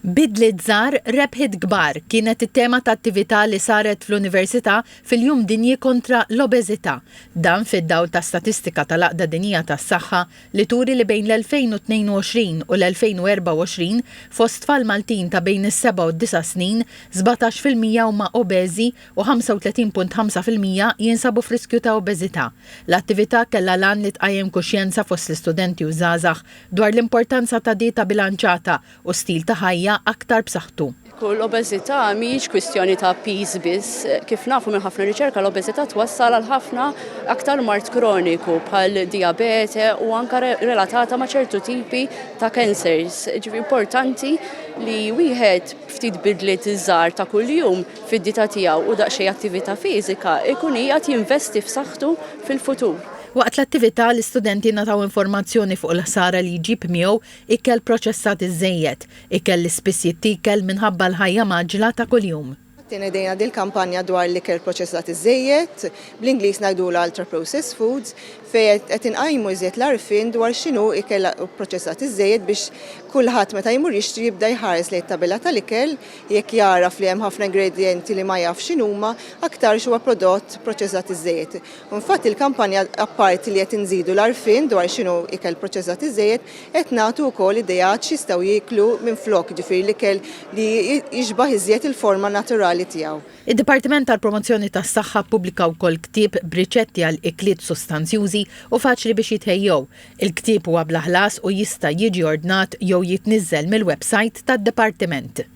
Bidliet żgħar rebħiet kbar kienet it-tema ta' attività li saret fl-Università fil-Jum Dinji kontra l-Obeżità. Dan fid-dawl ta' statistika tal-Għaqda Dinjija tas-Saħħa li turi li bejn l-2022 u l-2024 fost tfal Maltin ta' bejn is-7 u 9 snin 17% huma obeżi u 35.5% jinsabu f'riskju ta' obeżità. L-attività kellha lan li tqajjem kuxjenza fost l-istudenti u żgħażagħ dwar l-importanza ta' dieta bilanċata u stil ta' ħajja aktar b'saħħtu. L-obeżità mhijiex kwistjoni ta' peace biss, kif nafu minn ħafna riċerka l-obeżità twassal għal ħafna aktar mart kroniku bħal diabete u anke relatata ma' ċertu tipi ta' cancers. Ġifieri importanti li wieħed ftit bidliet iż-żgħar ta' kuljum fid-dieta tiegħu u daqsxejn attività fiżika ikun qiegħed jinvesti f'saħħtu fil-futur. Waqt l-attività l-istudenti nataw informazzjoni fuq l-ħsara li jġib miegħu ikel proċessat iż-żejjed, ikel li spiss jittikel minħabba l-ħajja maġla ta' kuljum. Tinedejna dil-kampanja dwar l-ikel proċessat iż-żejjed, bl-Ingliż ngħidula ultra processed foods, fejn qed inqajmu iżjed l-arfin dwar x'inhu ikel proċessat iż-żejjed biex kulħadd meta jmur jixtri jibda jħares lejn tabella tal-ikel jekk jaraf li hemm ħafna ingredjenti li ma jafx x'inhuma aktar huwa prodott proċessat iż-żejjed. U infatti il-kampanja apparti li qed inżidu l-arfin dwar x'inhu ikel proċessat iż-żejjed qed nagħtu wkoll idejat x'jistgħu jieklu minflok ġifieri l-ikel li jixbaħ iżjed il-forma naturali tiegħu. Id-Dipartiment tal-Promozzjoni tas-Saħħa ppubblika wkoll ktieb b'riċetti għal ikliet sostanzjużi u faċli biex jitħejjew. Il-ktieb huwa bla ħlas u jista' jiġi ordnat jew jitniżżel mill-website tad-Dipartiment.